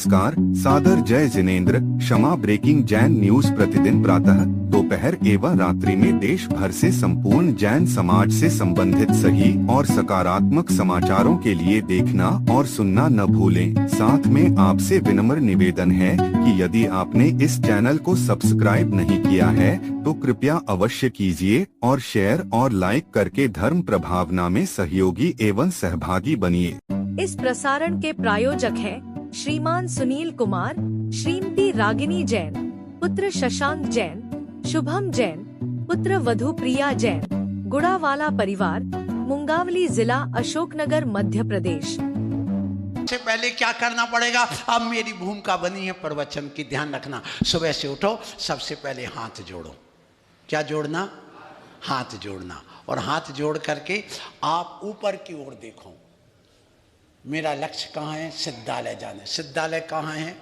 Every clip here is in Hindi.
नमस्कार, सादर जय जिनेंद्र। क्षमा ब्रेकिंग जैन न्यूज प्रतिदिन प्रातः, दोपहर एवं रात्रि में देश भर से संपूर्ण जैन समाज से संबंधित सही और सकारात्मक समाचारों के लिए देखना और सुनना न भूलें। साथ में आपसे विनम्र निवेदन है कि यदि आपने इस चैनल को सब्सक्राइब नहीं किया है तो कृपया अवश्य कीजिए और शेयर और लाइक करके धर्म प्रभावना में सहयोगी एवं सहभागी बनिए। इस प्रसारण के प्रायोजक हैं श्रीमान सुनील कुमार, श्रीमती रागिनी जैन, पुत्र शशांक जैन, शुभम जैन, पुत्र वधु प्रिया जैन, गुड़ावाला परिवार, मुंगावली जिला, अशोकनगर, मध्य प्रदेश। से पहले क्या करना पड़ेगा? अब मेरी भूमिका बनी है प्रवचन की, ध्यान रखना। सुबह से उठो, सबसे पहले हाथ जोड़ो। क्या जोड़ना? हाथ जोड़ना। और हाथ जोड़ करके आप ऊपर की ओर देखो। मेरा लक्ष्य कहाँ है? सिद्धालय जाने। सिद्धालय कहाँ है?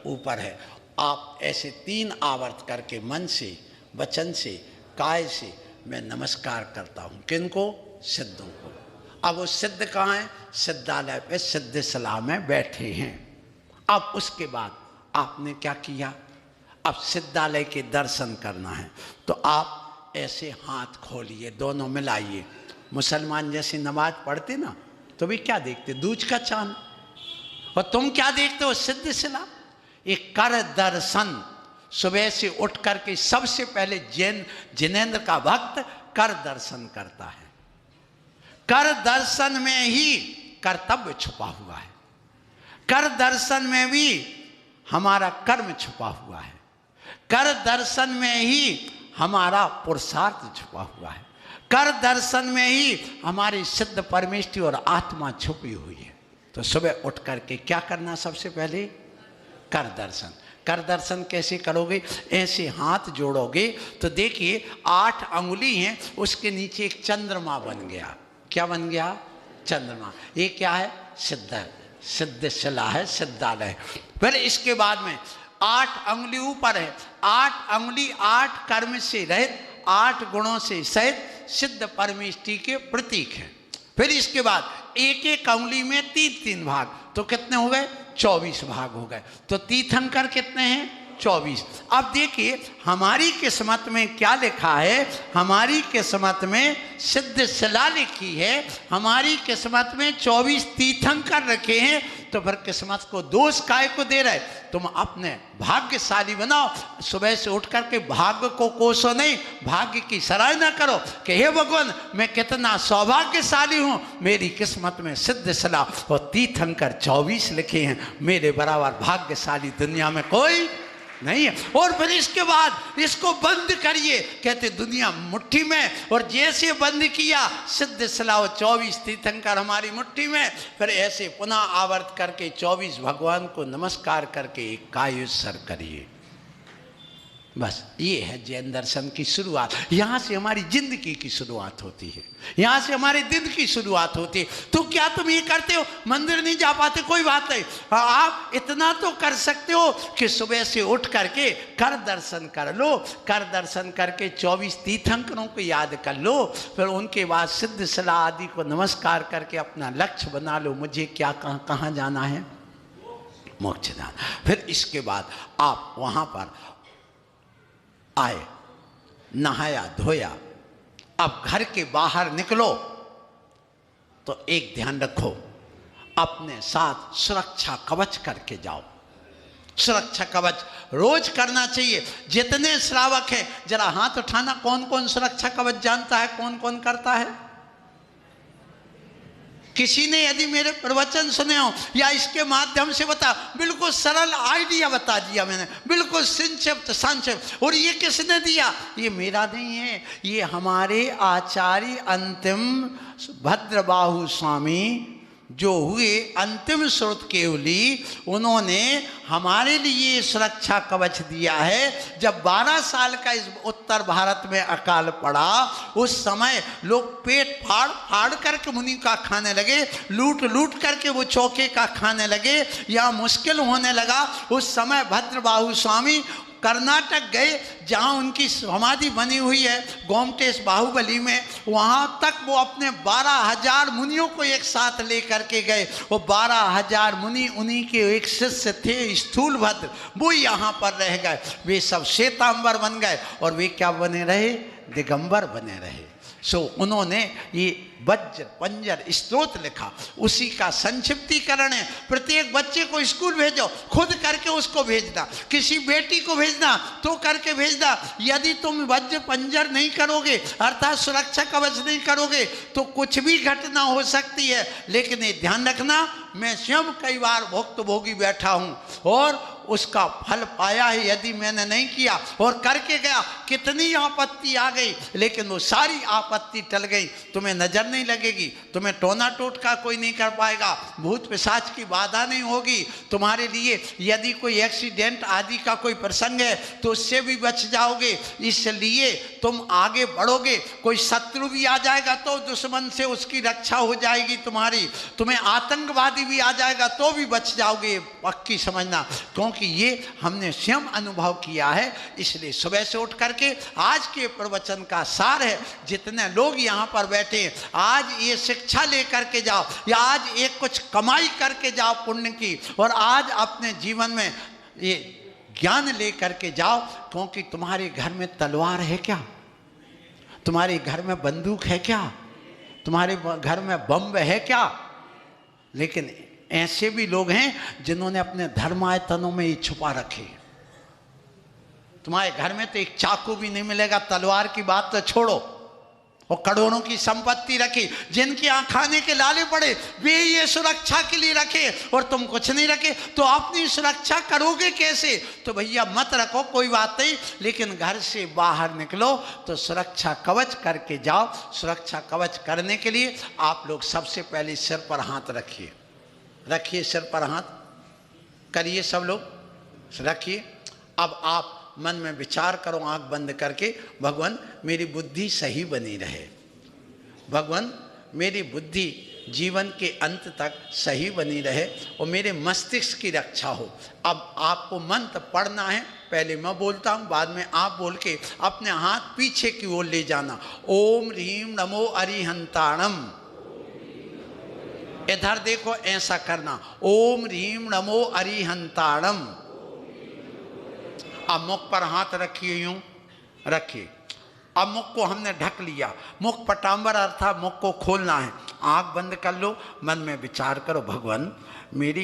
ऊपर है। आप ऐसे 3 आवर्त करके मन से, वचन से, काय से मैं नमस्कार करता हूँ। किनको? सिद्धों को। अब वो सिद्ध कहाँ है? सिद्धालय पे सिद्ध सलाह में बैठे हैं। अब उसके बाद आपने क्या किया? अब सिद्धालय के दर्शन करना है तो आप ऐसे हाथ खोलिए, दोनों मिलाइए। मुसलमान जैसे नमाज पढ़ते ना तो भी क्या देखते? दूज का चांद। और तुम क्या देखते हो? सिद्ध सिला। एक कर दर्शन। सुबह से उठ करके सबसे पहले जिनेंद्र का भक्त कर दर्शन करता है। कर दर्शन में ही कर्तव्य छुपा हुआ है। कर दर्शन में भी हमारा कर्म छुपा हुआ है। कर दर्शन में ही हमारा पुरुषार्थ छुपा हुआ है। कर दर्शन में ही हमारी सिद्ध परमेष्टि और आत्मा छुपी हुई है। तो सुबह उठ करके क्या करना? सबसे पहले कर दर्शन। कर दर्शन कैसे करोगे? ऐसे हाथ जोड़ोगे तो देखिए 8 अंगुली हैं, उसके नीचे एक चंद्रमा बन गया। क्या बन गया? चंद्रमा। ये क्या है? सिद्ध शिला है, सिद्धालय। फिर इसके बाद में 8 अंगुली ऊपर है। 8 अंगुली 8 कर्म से रहित, 8 गुणों से सहित सिद्ध परमेष्टि के प्रतीक है। फिर इसके बाद एक एक अंगुली में 3-3 भाग, तो कितने हो गए? 24 भाग हो गए। तो तीर्थंकर कितने हैं? 24। अब देखिए हमारी किस्मत में क्या लिखा है? हमारी किस्मत में सिद्ध शिला लिखी है, हमारी किस्मत में 24 तीर्थंकर रखे हैं। तो फिर किस्मत को दोष काय को दे रहे? तुम अपने भाग्यशाली बनाओ। सुबह से उठ करके भाग्य को कोसो नहीं, भाग्य की सराहना करो कि हे भगवान मैं कितना सौभाग्यशाली हूँ, मेरी किस्मत में सिद्ध शिला और तीर्थंकर 24 लिखे हैं। मेरे बराबर भाग्यशाली दुनिया में कोई नहीं है। और फिर इसके बाद इसको बंद करिए, कहते दुनिया मुट्ठी में। और जैसे बंद किया सिद्ध शिला 24 तीर्थंकर हमारी मुट्ठी में। फिर ऐसे पुनः आवर्त करके 24 भगवान को नमस्कार करके एक कायुत्सर करिए। बस ये है जैन दर्शन की शुरुआत। यहाँ से हमारी जिंदगी की शुरुआत होती है, यहाँ से हमारे दिन की शुरुआत होती है। तो क्या तुम ये करते हो? मंदिर नहीं जा पाते, कोई बात नहीं, आप इतना तो कर सकते हो कि सुबह से उठ करके कर दर्शन कर लो। कर दर्शन करके 24 तीर्थंकरों को याद कर लो। फिर उनके बाद सिद्ध शिला आदि को नमस्कार करके अपना लक्ष्य बना लो। मुझे क्या कहाँ जाना है? मोक्ष जाना। फिर इसके बाद आप वहाँ पर आए, नहाया धोया। अब घर के बाहर निकलो तो एक ध्यान रखो, अपने साथ सुरक्षा कवच करके जाओ। सुरक्षा कवच रोज करना चाहिए। जितने श्रावक हैं जरा हाथ उठाना, कौन कौन सुरक्षा कवच जानता है? कौन कौन करता है? किसी ने यदि मेरे प्रवचन सुने हो या इसके माध्यम से बता, बिल्कुल सरल आइडिया बता दिया मैंने, बिल्कुल संक्षिप्त। और ये किसने दिया? ये मेरा नहीं है, ये हमारे आचार्य अंतिम भद्रबाहु स्वामी जो हुए अंतिम श्रुत केवली, उन्होंने हमारे लिए सुरक्षा कवच दिया है। जब 12 साल का इस उत्तर भारत में अकाल पड़ा, उस समय लोग पेट फाड़ फाड़ करके मुनि का खाने लगे, लूट लूट करके वो चौके का खाने लगे, या मुश्किल होने लगा। उस समय भद्रबाहु स्वामी कर्नाटक गए, जहाँ उनकी समाधि बनी हुई है गोमटेश बाहुबली में, वहाँ तक वो अपने 12,000 मुनियों को एक साथ लेकर के गए। वो 12,000 मुनि, उन्हीं के एक शिष्य थे स्थूलभद्र, वो यहाँ पर रह गए। वे सब श्वेतांबर बन गए और वे क्या बने रहे? दिगंबर बने रहे। सो उन्होंने ये वज्र पंजर स्तोत्र लिखा, उसी का संक्षिप्तीकरण है। प्रत्येक बच्चे को स्कूल भेजो, खुद करके उसको भेजना, किसी बेटी को भेजना तो करके भेजना। यदि तुम वज्र पंजर नहीं करोगे, अर्थात सुरक्षा कवच नहीं करोगे, तो कुछ भी घटना हो सकती है। लेकिन ये ध्यान रखना, मैं स्वयं कई बार भुक्तभोगी बैठा हूँ और उसका फल पाया है। यदि मैंने नहीं किया और करके गया, कितनी आपत्ति आ गई, लेकिन वो सारी आपत्ति टल गई। तुम्हें नजर नहीं लगेगी, तुम्हें टोना टोटका कोई नहीं कर पाएगा, भूत पिशाच की बाधा नहीं होगी तुम्हारे लिए। यदि कोई एक्सीडेंट आदि का कोई प्रसंग है तो उससे भी बच जाओगे, इसलिए तुम आगे बढ़ोगे। कोई शत्रु भी आ जाएगा तो दुश्मन से उसकी रक्षा हो जाएगी तुम्हारी। तुम्हें आतंकवादी भी आ जाएगा तो भी बच जाओगे, पक्की समझना, क्योंकि ये हमने स्वयं अनुभव किया है। इसलिए सुबह से उठ करके आज के प्रवचन का सार है, जितने लोग यहाँ पर बैठे हैं, आज ये शिक्षा लेकर के जाओ, या आज एक कुछ कमाई करके जाओ पुण्य की, और आज अपने जीवन में ये ज्ञान लेकर के जाओ। क्योंकि तुम्हारे घर में तलवार है क्या? तुम्हारे घर में बंदूक है क्या? तुम्हारे घर में बम है क्या? लेकिन ऐसे भी लोग हैं जिन्होंने अपने धर्मायतनों में ये छुपा रखे। तुम्हारे घर में तो एक चाकू भी नहीं मिलेगा, तलवार की बात तो छोड़ो, और करोड़ों की संपत्ति रखी। जिनके यहाँ खाने के लाले पड़े वे ये सुरक्षा के लिए रखे और तुम कुछ नहीं रखे, तो अपनी सुरक्षा करोगे कैसे? तो भैया मत रखो, कोई बात नहीं, लेकिन घर से बाहर निकलो तो सुरक्षा कवच करके जाओ। सुरक्षा कवच करने के लिए आप लोग सबसे पहले सिर पर हाथ रखिए, रखिए सिर पर हाथ करिए, सब लोग रखिए। अब आप मन में विचार करो, आंख बंद करके, भगवान मेरी बुद्धि सही बनी रहे, भगवान मेरी बुद्धि जीवन के अंत तक सही बनी रहे और मेरे मस्तिष्क की रक्षा हो। अब आपको मंत्र पढ़ना है, पहले मैं बोलता हूँ, बाद में आप बोल के अपने हाथ पीछे की ओर ले जाना। ओम ह्रीम नमो अरिहंताणम, इधर देखो, ऐसा करना, ओम ह्रीम नमो अरिहंताणम। अब मुख पर हाथ रखिए, यूं रखिए। अब मुख को हमने ढक लिया, मुख पटांबर अर्थात मुख को खोलना है। आंख बंद कर लो, मन में विचार करो, भगवान मेरी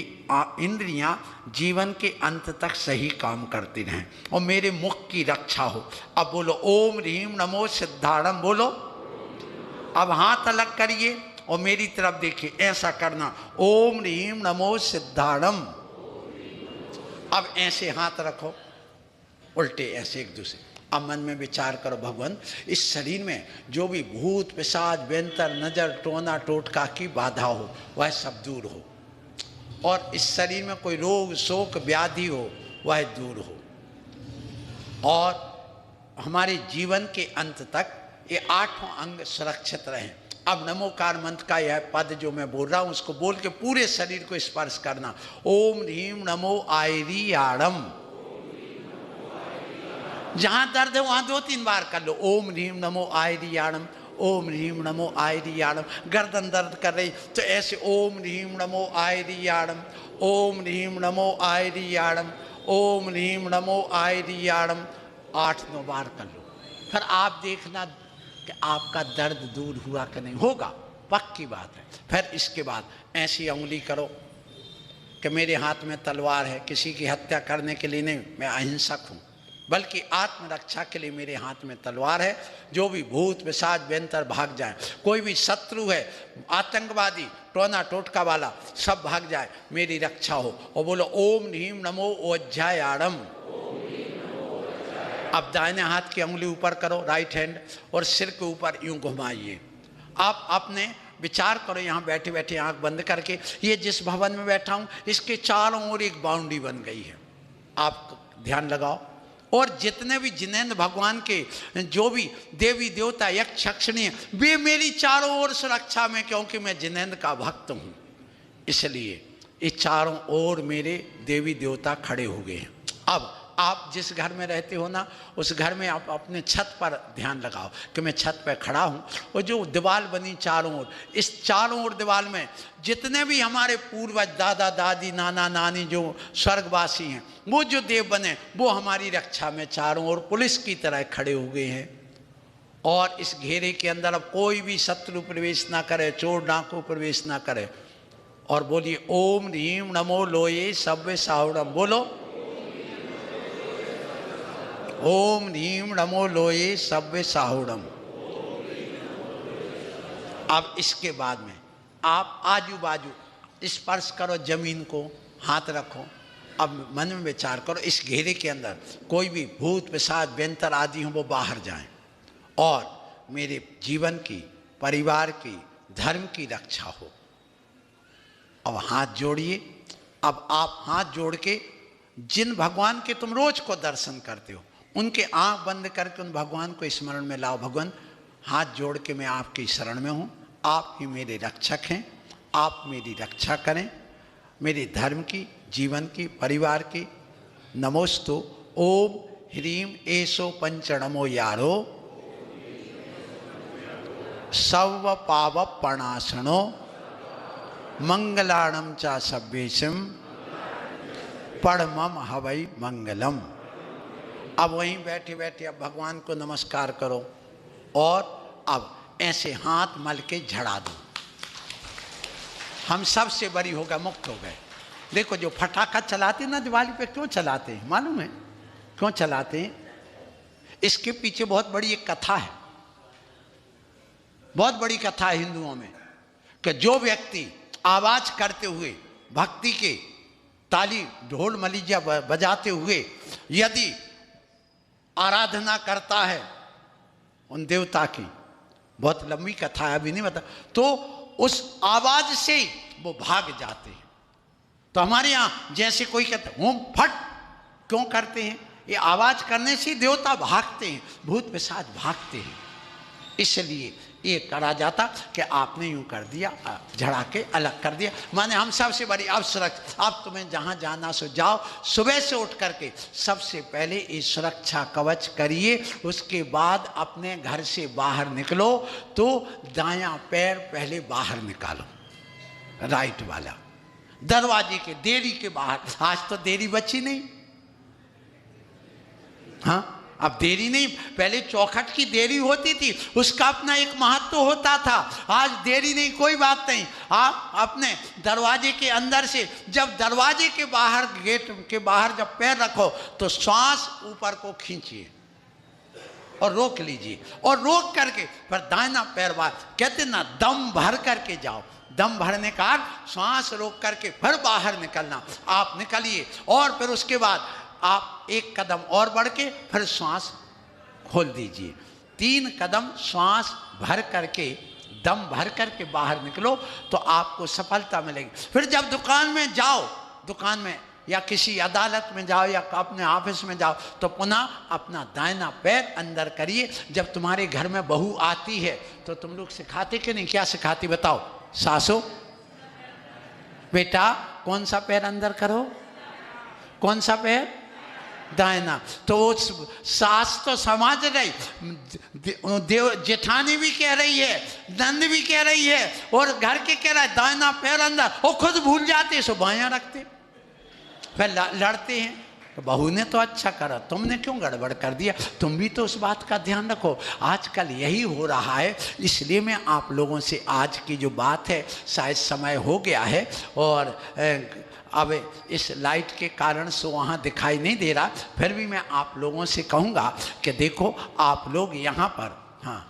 इंद्रियां जीवन के अंत तक सही काम करती रहें और मेरे मुख की रक्षा हो। अब बोलो ओम ह्रीम नमो सिद्धाणम, बोलो। अब हाथ अलग करिए और मेरी तरफ देखिए, ऐसा करना, ओम ह्रीम नमो सिद्धाणम। अब ऐसे हाथ रखो उल्टे, ऐसे एक दूसरे। अब मन में विचार करो, भगवान इस शरीर में जो भी भूत पिशाच व्यंतर नजर टोना टोटका की बाधा हो वह सब दूर हो, और इस शरीर में कोई रोग शोक व्याधि हो वह दूर हो, और हमारे जीवन के अंत तक ये 8 अंग सुरक्षित रहें। अब नमोकार मंत्र का यह पद जो मैं बोल रहा हूं उसको बोल के पूरे शरीर को स्पर्श करना। ओम ह्रीम नमो आयरियाणम, जहां दर्द है वहां 2-3 बार कर लो। ओम ह्रीम नमो आयरियाणम, ओम ह्रीम नमो आयरियाणम। गर्दन दर्द कर रही तो ऐसे ओम ह्रीम नमो आयरियाणम, ओम ह्रीम नमो आयरियाणम, ओम ह्रीम नमो आयरियाणम 8-9 बार कर लो। फिर आप देखना कि आपका दर्द दूर हुआ कि नहीं, होगा, पक्की बात है। फिर इसके बाद ऐसी उंगली करो कि मेरे हाथ में तलवार है, किसी की हत्या करने के लिए नहीं, मैं अहिंसक हूँ, बल्कि आत्मरक्षा के लिए मेरे हाथ में तलवार है। जो भी भूत पिशाच व्यंतर भाग जाए, कोई भी शत्रु है, आतंकवादी टोना टोटका वाला, सब भाग जाए, मेरी रक्षा हो। और बोलो ओम ह्रीम नमो ओज्झायाणम। अब दाहिने हाथ की उंगली ऊपर करो, राइट हैंड, और सिर के ऊपर यूं घुमाइए। आप अपने विचार करो, यहाँ बैठे बैठे आंख बंद करके, ये जिस भवन में बैठा हूँ इसके चारों ओर एक बाउंड्री बन गई है, आप ध्यान लगाओ। और जितने भी जिनेंद्र भगवान के जो भी देवी देवता यक्ष यक्षिणी वे मेरी चारों ओर सुरक्षा में, क्योंकि मैं जिनेंद्र का भक्त हूँ, इसलिए ये चारों ओर मेरे देवी देवता खड़े हो गए हैं। अब आप जिस घर में रहते हो ना, उस घर में आप अपने छत पर ध्यान लगाओ कि मैं छत पर खड़ा हूँ, और जो दीवार बनी चारों ओर, इस चारों ओर दीवार में जितने भी हमारे पूर्वज, दादा दादी, नाना नानी जो स्वर्गवासी हैं, वो जो देव बने, वो हमारी रक्षा में चारों ओर पुलिस की तरह खड़े हो गए हैं। और इस घेरे के अंदर अब कोई भी शत्रु प्रवेश ना करे, चोर डाकू प्रवेश ना करे। और बोलिए ओम ह्रीम नमो लोये सव्य साहुड़म। बोलो ओम ह्रीम नमो लोये सव्य साहुड़म। अब इसके बाद में आप आजू बाजू स्पर्श करो जमीन को, हाथ रखो। अब मन में विचार करो, इस घेरे के अंदर कोई भी भूत पिशाच व्यंतर आदि हो, वो बाहर जाएं और मेरे जीवन की, परिवार की, धर्म की रक्षा हो। अब हाथ जोड़िए। अब आप हाथ जोड़ के जिन भगवान के तुम रोज को दर्शन करते हो, उनके आंख बंद करके उन भगवान को स्मरण में लाओ। भगवान, हाथ जोड़ के मैं आपकी शरण में हूँ, आप ही मेरे रक्षक हैं, आप मेरी रक्षा करें, मेरे धर्म की, जीवन की, परिवार की। नमोस्तु ओम ह्रीम एसो पंचनमो यारो सव पाव प्रणाशनो मंगलाणम चा सभ्येशम परमम हवै मंगलम। अब वहीं बैठे बैठे अब भगवान को नमस्कार करो और अब ऐसे हाथ मल के झड़ा दो। हम सबसे बरी हो गए, मुक्त हो गए। देखो जो फटाखा चलाते ना दिवाली पे, क्यों चलाते हैं मालूम है? क्यों चलाते हैं? इसके पीछे बहुत बड़ी एक कथा है, बहुत बड़ी कथा है हिंदुओं में, कि जो व्यक्ति आवाज करते हुए भक्ति के ताली ढोल मलीजा बजाते हुए यदि आराधना करता है उन देवता की, बहुत लंबी कथा है अभी नहीं बता, तो उस आवाज से वो भाग जाते हैं। तो हमारे यहाँ जैसे कोई कहता होम फट क्यों करते हैं? ये आवाज करने से देवता भागते हैं, भूत पिशाच भागते हैं। इसलिए ये करा जाता कि आपने यूं कर दिया, झड़ा के अलग कर दिया, माने हम सबसे बड़ी अब सुरक्षा। अब तुम्हें जहां जाना सो जाओ, सुबह से उठ करके सबसे पहले ये सुरक्षा कवच करिए। उसके बाद अपने घर से बाहर निकलो तो दायां पैर पहले बाहर निकालो, राइट वाला, दरवाजे के देरी के बाहर। आज तो देरी बची नहीं, हाँ अब देरी नहीं, पहले चौखट की देरी होती थी, उसका अपना एक महत्व होता था। आज देरी नहीं, कोई बात नहीं। आप अपने दरवाजे के अंदर से जब दरवाजे के बाहर, गेट के बाहर जब पैर रखो तो श्वास ऊपर को खींचिए और रोक लीजिए, और रोक करके फिर दाहिना पैर बाहर, कहते ना दम भर करके जाओ। दम भरने का श्वास रोक करके फिर बाहर निकलना। आप निकलिए और फिर उसके बाद आप एक कदम और बढ़ के फिर श्वास खोल दीजिए। 3 कदम श्वास भर करके, दम भर करके बाहर निकलो तो आपको सफलता मिलेगी। फिर जब दुकान में जाओ, दुकान में या किसी अदालत में जाओ या अपने ऑफिस में जाओ, तो पुनः अपना दाहिना पैर अंदर करिए। जब तुम्हारे घर में बहू आती है तो तुम लोग सिखाते कि नहीं? क्या सिखाती बताओ? सासू, बेटा कौन सा पैर अंदर करो, कौन सा पैर? दाहिना। तो सास तो समझ रही, जेठानी भी कह रही है, नंद भी कह रही है, और घर के कह रहा है दाहिना पैर अंदर, और खुद भूल जाते, सो बायां रखते, फिर लड़ते हैं। तो बहू ने तो अच्छा करा, तुमने क्यों गड़बड़ कर दिया? तुम भी तो उस बात का ध्यान रखो। आजकल यही हो रहा है, इसलिए मैं आप लोगों से आज की जो बात है, शायद समय हो गया है और अब इस लाइट के कारण से वहाँ दिखाई नहीं दे रहा, फिर भी मैं आप लोगों से कहूँगा कि देखो आप लोग यहाँ पर, हाँ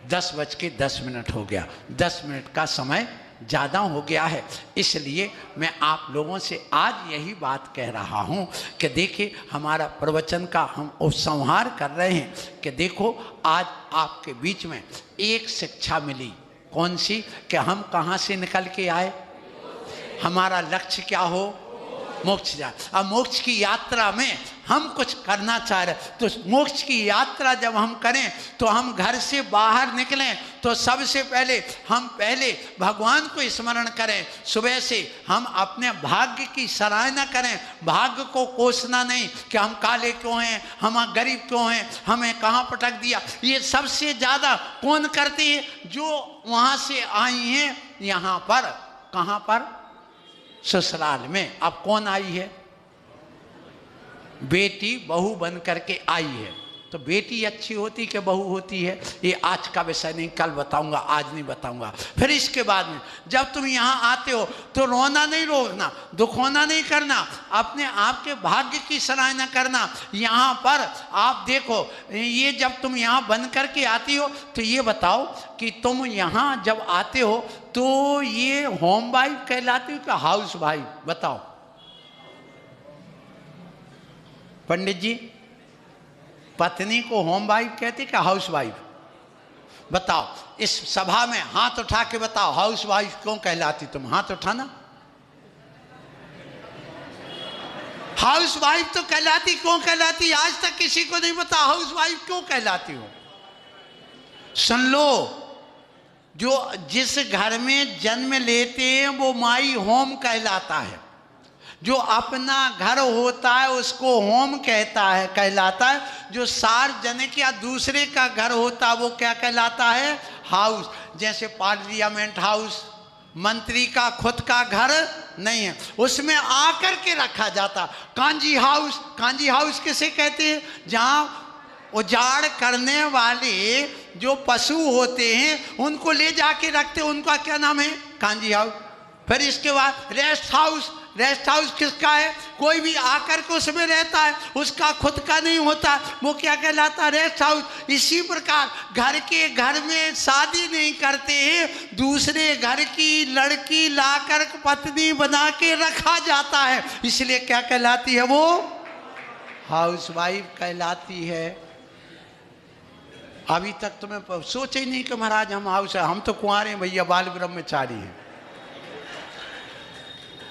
10:10 हो गया, 10 मिनट का समय ज़्यादा हो गया है, इसलिए मैं आप लोगों से आज यही बात कह रहा हूँ कि देखिए हमारा प्रवचन का हम उपसंहार कर रहे हैं कि देखो आज आपके बीच में एक शिक्षा मिली। कौन सी? कि हम कहाँ से निकल के आए, हमारा लक्ष्य क्या हो, मोक्ष जा। अब मोक्ष की यात्रा में हम कुछ करना चाह रहे, तो मोक्ष की यात्रा जब हम करें तो हम घर से बाहर निकलें तो सबसे पहले हम भगवान को स्मरण करें। सुबह से हम अपने भाग्य की सराहना करें, भाग्य को कोसना नहीं कि हम काले क्यों हैं, हम गरीब क्यों हैं, हमें कहाँ पटक दिया। ये सबसे ज़्यादा कौन करते हैं? जो वहाँ से आई हैं यहाँ पर, कहाँ पर? ससुराल में। अब कौन आई है? बेटी बहू बन करके आई है। तो बेटी अच्छी होती कि बहू होती है, ये आज का विषय नहीं, कल बताऊंगा, आज नहीं बताऊंगा। फिर इसके बाद में जब तुम यहाँ आते हो तो रोना नहीं रोकना, दुख होना नहीं करना, अपने आप के भाग्य की सराहना करना। यहाँ पर आप देखो, ये जब तुम यहाँ बन करके आती हो तो ये बताओ कि तुम यहाँ जब आते हो तो ये होम वाइफ कहलाती हो कि हाउस वाइफ? बताओ पंडित जी, पत्नी को होम वाइफ कहते क्या हाउस वाइफ? बताओ इस सभा में हाथ उठा के बताओ, हाउस वाइफ क्यों कहलाती? तुम हाथ उठाना। हाउस वाइफ तो कहलाती, क्यों कहलाती? आज तक किसी को नहीं पता हाउस वाइफ क्यों कहलाती हो। सुन लो, जो जिस घर में जन्म लेते हैं वो माई होम कहलाता है। जो अपना घर होता है उसको होम कहलाता है। जो सार्वजनिक या दूसरे का घर होता है वो क्या कहलाता है? हाउस। जैसे पार्लियामेंट हाउस, मंत्री का खुद का घर नहीं है, उसमें आकर के रखा जाता। कांजी हाउस, कांजी हाउस किसे कहते हैं? जहाँ उजाड़ करने वाले जो पशु होते हैं उनको ले जाके रखते, उनका क्या नाम है? कांजी हाउस। फिर इसके बाद रेस्ट हाउस। रेस्ट हाउस किसका है? कोई भी आकर के उसमें रहता है, उसका खुद का नहीं होता, वो क्या कहलाता है? Rest house. इसी प्रकार घर में शादी नहीं करते हैं, दूसरे घर की लड़की लाकर पत्नी बना के रखा जाता है, इसलिए क्या कहलाती है? वो हाउस वाइफ कहलाती है। अभी तक तुम्हें सोचा ही नहीं कि महाराज हम हाउस है, हम तो कुंवारे हैं भैया, बाल ब्रह्मचारी हैं।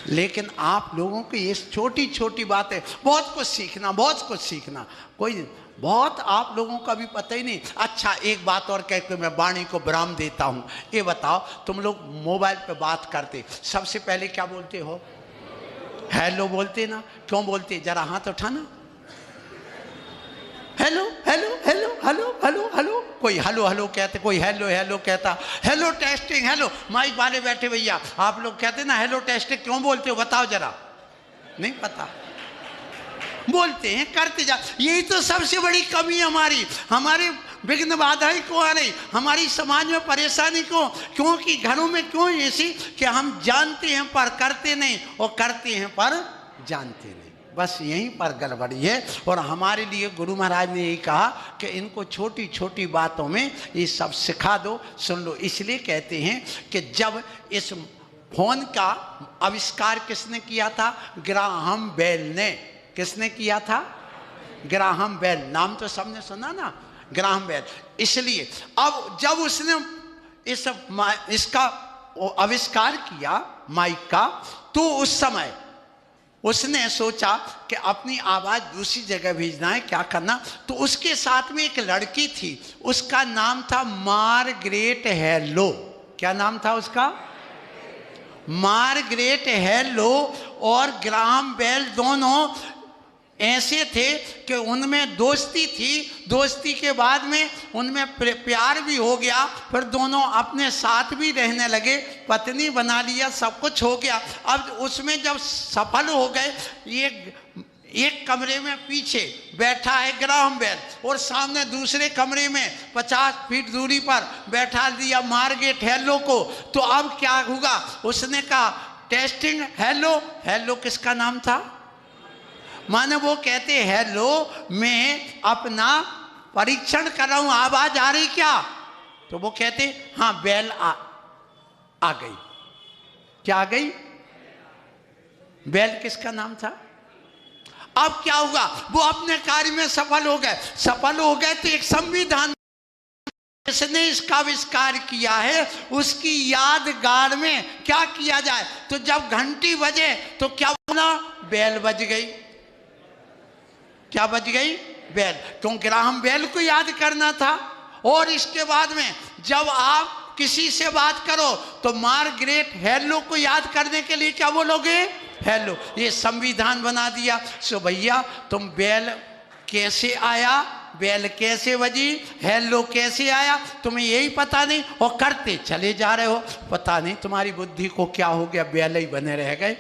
लेकिन आप लोगों की ये छोटी छोटी बातें, बहुत कुछ सीखना, कोई बहुत आप लोगों का भी पता ही नहीं। अच्छा एक बात और कह के मैं वाणी को विराम देता हूँ। ये बताओ, तुम लोग मोबाइल पे बात करते सबसे पहले क्या बोलते हो? हेलो बोलते ना? क्यों बोलते? जरा हाथ उठाना। Hello hello hello hello hello hello, कोई हेलो हेलो कहते, कोई हेलो हेलो कहता। Hello testing, hello. माइक वाले बैठे भैया, आप लोग कहते ना हेलो टेस्टिंग, क्यों बोलते हो? बताओ जरा। नहीं पता? बोलते हैं, करते जा। यही तो सबसे बड़ी कमी हमारे विघ्न बाधा ही क्यों आ रही, हमारी समाज में परेशानी क्योंकि घरों में क्यों ऐसी कि हम जानते हैं पर करते नहीं, और करते हैं पर जानते नहीं। बस यहीं पर गड़बड़ी है। और हमारे लिए गुरु महाराज ने यही कहा कि इनको छोटी छोटी बातों में ये सब सिखा दो, सुन लो। इसलिए कहते हैं कि जब इस फोन का आविष्कार किसने किया था? ग्राहम बेल ने। किसने किया था? Graham Bell. नाम तो सबने सुना ना, ग्राहम बेल। इसलिए अब जब उसने इसका आविष्कार किया माइक का, तो उस समय उसने सोचा कि अपनी आवाज़ दूसरी जगह भेजना है, क्या करना? तो उसके साथ में एक लड़की थी, उसका नाम था मार्गरेट हेलो। क्या नाम था उसका? Margaret hello. और ग्राहम बेल दोनों ऐसे थे कि उनमें दोस्ती थी, दोस्ती के बाद में उनमें प्यार भी हो गया, फिर दोनों अपने साथ भी रहने लगे, पत्नी बना लिया, सब कुछ हो गया। अब उसमें जब सफल हो गए, एक कमरे में पीछे बैठा है ग्राहम बेल और सामने दूसरे कमरे में 50 फीट दूरी पर बैठा दिया मार्गरेट हेलो को। तो अब क्या होगा? उसने कहा टेस्टिंग हेलो। हेलो किसका नाम था? माने वो कहते हेलो, मैं अपना परीक्षण कर रहा हूं, आवाज आ रही क्या? तो वो कहते हाँ बेल आ गई। क्या आ गई? बेल किसका नाम था? अब क्या होगा? वो अपने कार्य में सफल हो गए। तो एक संविधान जिसने इसका आविष्कार किया है उसकी यादगार में क्या किया जाए? तो जब घंटी बजे तो क्या बोला? बेल बज गई। क्या बच गई? बेल। क्यों ग्राहम बेल को याद करना था। और इसके बाद में जब आप किसी से बात करो तो मार्गरेट हेलो को याद करने के लिए क्या बोलोगे? हेलो। ये संविधान बना दिया। सो भैया तुम बेल कैसे आया, बेल कैसे बजी, हेलो कैसे आया, तुम्हें यही पता नहीं और करते चले जा रहे हो। पता नहीं तुम्हारी बुद्धि को क्या हो गया, बेल ही बने रह गए।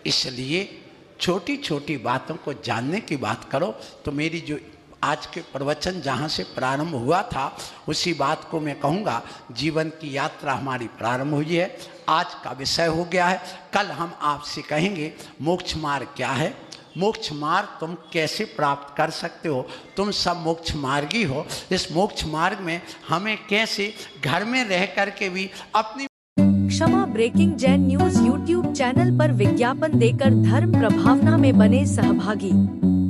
इसलिए छोटी छोटी बातों को जानने की बात करो। तो मेरी जो आज के प्रवचन जहाँ से प्रारंभ हुआ था उसी बात को मैं कहूँगा। जीवन की यात्रा हमारी प्रारंभ हुई है, आज का विषय हो गया है। कल हम आपसे कहेंगे मोक्ष मार्ग क्या है, मोक्ष मार्ग तुम कैसे प्राप्त कर सकते हो। तुम सब मोक्ष मार्गी हो। इस मोक्ष मार्ग में हमें कैसे घर में रह करके भी अपनी Kshama breaking Jain news YouTube channel पर विज्ञापन देकर धर्म प्रभावना में बने सहभागी।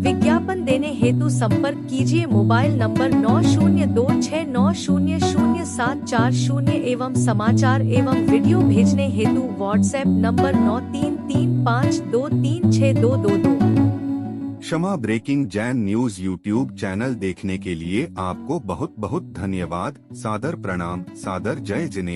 विज्ञापन देने हेतु संपर्क कीजिए मोबाइल नंबर 9026900740 एवं समाचार एवं वीडियो भेजने हेतु WhatsApp number 9335236222। Kshama breaking Jain news YouTube channel देखने के लिए आपको बहुत बहुत धन्यवाद। सादर प्रणाम, सादर जय जिनेंद्र।